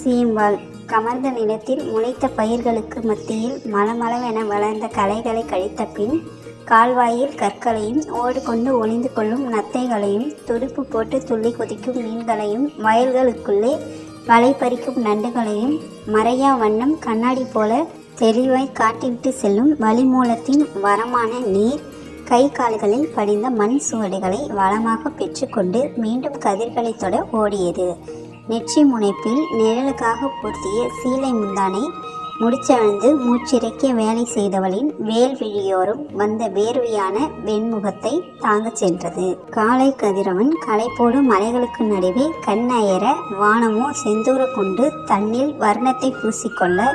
சீம்பால். கமர்ந்த நிலத்தில் முளைத்த பயிர்களுக்கு மத்தியில் மலமளவென வளர்ந்த களைகளை கழித்த பின் கால்வாயில் கற்களையும் ஓடு கொண்டு ஒளிந்து கொள்ளும் நத்தைகளையும் துடுப்பு போட்டு துள்ளி குதிக்கும் மீன்களையும் வயல்களுக்குள்ளே வலை பறிக்கும் நண்டுகளையும் மறையா வண்ணம் கண்ணாடி போல தெளிவாய் காட்டிவிட்டு செல்லும் வளிமூலத்தின் வரமான நீர் கை கால்களில் படிந்த மண் சுவடுகளை வளமாக பெற்றுக்கொண்டு மீண்டும் கதிர்களை தொட ஓடியது. நெற்றி முனைப்பில் நிழலுக்காக பொருத்திய சீலை முந்தானை முடிச்சவிழ்ந்து மூச்சிறைக்க வேலை செய்தவளின் வேல் விழியோரும் வந்த வேர்வையான வெண்முகத்தை தாங்கச் சென்றது. காலை கதிரவன் களைப்போடு மலைகளுக்கு நடுவே கண்ணயர வானமோ செந்தூர கொண்டு தன்னில் வர்ணத்தை பூசிக்கொள்ள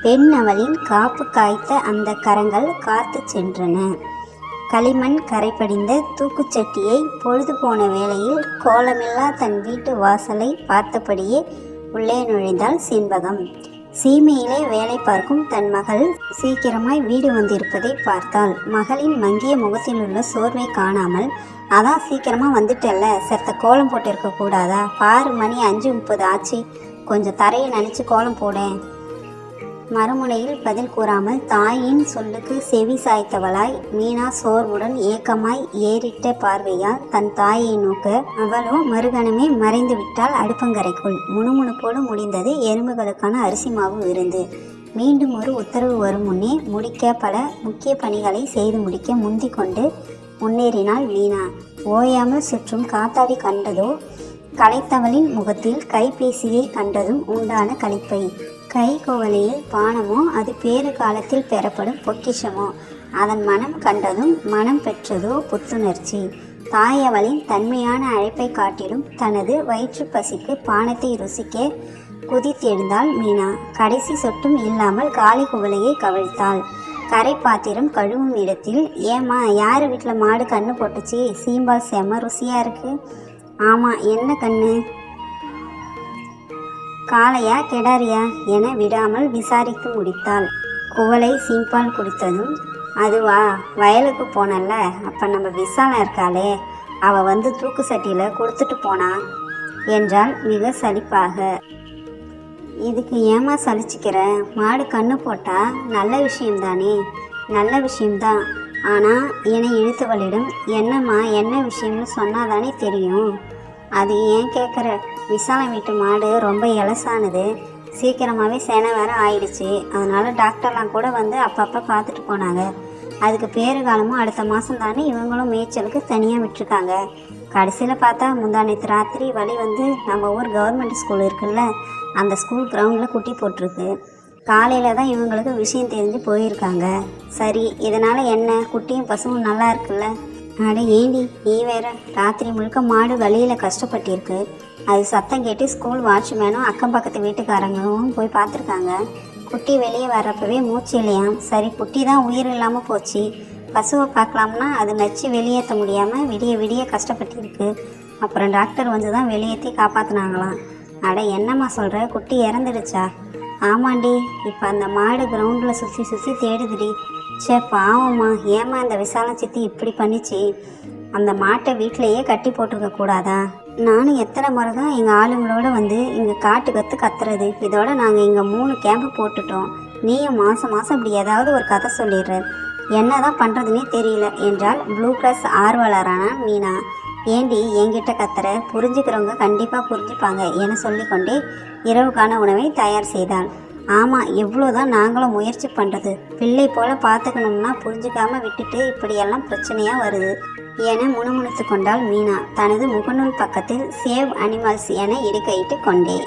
பெண் அவளின் காப்பு காய்த்த அந்த கரங்கள் காத்து சென்றன. களிமண் கரைப்படிந்த தூக்குச்சட்டியை பொழுது போன வேளையில் கோலமில்லா தன் வீட்டு வாசலை பார்த்தபடியே உள்ளே நுழைந்தாள் செண்பகம். சீமையிலே வேலை பார்க்கும் தன் மகள் சீக்கிரமாய் வீடு வந்திருப்பதை பார்த்தாள். மகளின் மங்கிய முகத்தில் உள்ள சோர்வை காணாமல், அதான் சீக்கிரமா வந்துட்டல்ல, செத்த கோலம் போட்டிருக்க கூடாதா? பாரு, மணி 5:30 ஆச்சு, கொஞ்சம் தரையை நினைச்சு கோலம் போடேன். மறுமுனையில் பதில் கூறாமல் தாயின் சொல்லுக்கு செவி சாய்த்தவளாய் மீனா சோர்வுடன் ஏக்கமாய் ஏறிட்ட பார்வையால் தன் தாயை நோக்க அவளோ மறுகணமே மறைந்து விட்டாள் அடுப்பங்கரைக்குள். முணுமுணுப்போடு முடிந்தது எறும்புகளுக்கான அரிசி மாவு விருந்து. மீண்டும் ஒரு உத்தரவு வரும் முன்னே முடிக்க பல முக்கிய பணிகளை செய்து முடிக்க முந்தி கொண்டு முன்னேறினாள் மீனா. ஓயாமல் சுற்றும் காத்தாடி கண்டதோ களைத்தவளின் முகத்தில் கைபேசியை கண்டதும் உண்டான களிப்பை. கை கோவலையில் பானமோ அது பேறு காலத்தில் பெறப்படும் பொக்கிஷமோ அதன் மனம் கண்டதும் மனம் பெற்றதோ புத்துணர்ச்சி. தாயவளின் தன்மையான அழைப்பை காட்டிலும் தனது வயிற்று பசிக்கு பானத்தை ருசிக்க குதித்தெழுந்தாள் மீனா. கடைசி சொட்டும் இல்லாமல் காலி குவலையை கவிழ்த்தாள். கரை பாத்திரம் கழுவும் இடத்தில், ஏமா யார் வீட்டில் மாடு கண்ணு போட்டுச்சு? சீம்பால் செம ருசியாக இருக்கு. ஆமாம், என்ன கண்ணு? காளையா கெடாரியா என விடாமல் விசாரித்து முடித்தாள். குவளை சீம்பால் குடித்ததும், அதுவா, வயலுக்கு போனல்ல, அப்போ நம்ம விசாலம் இருக்காளே, அவள் வந்து தூக்கு சட்டியில் கொடுத்துட்டு போனா என்றாள் மிக சலிப்பாக. இதுக்கு ஏமா சலிச்சிக்கிற? மாடு கண்ணு போட்டால் நல்ல விஷயம்தானே? நல்ல விஷயம்தான், ஆனால் என்னை இழுத்தவளிடம் என்னம்மா என்ன விஷயம்னு சொன்னாதானே தெரியும். அது ஏன் கேட்குற? விசாலம் வீட்டு மாடு ரொம்ப இலசானது, சீக்கிரமாகவே சேனை வேற ஆயிடுச்சு. அதனால் டாக்டர்லாம் கூட வந்து அப்பப்போ பார்த்துட்டு போனாங்க. அதுக்கு பேறு காலமும் அடுத்த மாதம் தானே இவங்களும் மேய்ச்சலுக்கு தனியாக விட்டுருக்காங்க. கடைசியில் பார்த்தா முந்தானத்து ராத்திரி வழி வந்து நம்ம ஊர் கவர்மெண்ட் ஸ்கூல் இருக்குல்ல, அந்த ஸ்கூல் கிரவுண்டில் குட்டி போட்டிருக்கு. காலையில் தான் இவங்களுக்கு விஷயம் தெரிஞ்சு போயிருக்காங்க. சரி, இதனால் என்ன, குட்டியும் பசுவும் நல்லா இருக்குல்ல? அட ஏண்டி நீ வேற, ராத்திரி முழுக்க மாடு வழியில் கஷ்டப்பட்டிருக்கு. அது சத்தம் கேட்டு ஸ்கூல் வாட்ச்மேனும் அக்கம் பக்கத்து வீட்டுக்காரங்களும் போய் பார்த்துருக்காங்க. குட்டி வெளியே வர்றப்பவே மூச்சு இல்லையாம். சரி, குட்டி தான் உயிர் இல்லாமல் போச்சு. பசுவை பார்க்கலாம்னா அது நச்சு வெளியேற்ற முடியாமல் விடிய விடிய கஷ்டப்பட்டிருக்கு. அப்புறம் டாக்டர் வந்து தான் வெளியேற்றி காப்பாற்றினாங்களாம். அட என்னம்மா சொல்கிற, குட்டி இறந்துடுச்சா? ஆமாண்டி, இப்போ அந்த மாடு கிரவுண்டில் சுற்றி சுற்றி தேடுதுடி. சே பாவம்மா, ஏமா இந்த விசாலம் சித்தி இப்படி பண்ணிச்சு? அந்த மாட்டை வீட்டிலையே கட்டி போட்டிருக்க கூடாதா? நானும் எத்தனை முறை தான் எங்கள் ஆளுங்களோட வந்து இங்கே காட்டு கத்துறது. இதோட நாங்கள் இங்கே 3 கேம்பு போட்டுட்டோம். நீயும் மாதம் மாதம் இப்படி ஏதாவது ஒரு கதை சொல்லிடுற. என்ன தான் பண்ணுறதுனே தெரியல என்றால் ப்ளூ கிராஸ் ஆர்வலரான மீனா. ஏண்டி என்கிட்ட கத்துற? புரிஞ்சுக்கிறவங்க கண்டிப்பாக புரிஞ்சுப்பாங்க என சொல்லிக்கொண்டே இரவுக்கான உணவை தயார் செய்தாள். ஆமாம், எவ்வளோதான் நாங்களும் முயற்சி பண்ணுறது, பிள்ளை போல் பார்த்துக்கணும்னா புரிஞ்சுக்காம விட்டுட்டு இப்படியெல்லாம் பிரச்சனையாக வருது என முணுமுணுத்து கொண்டாள் மீனா. தனது முகநூல் பக்கத்தில் சேவ் அனிமல்ஸ் என இடுகையிட்டு கொண்டே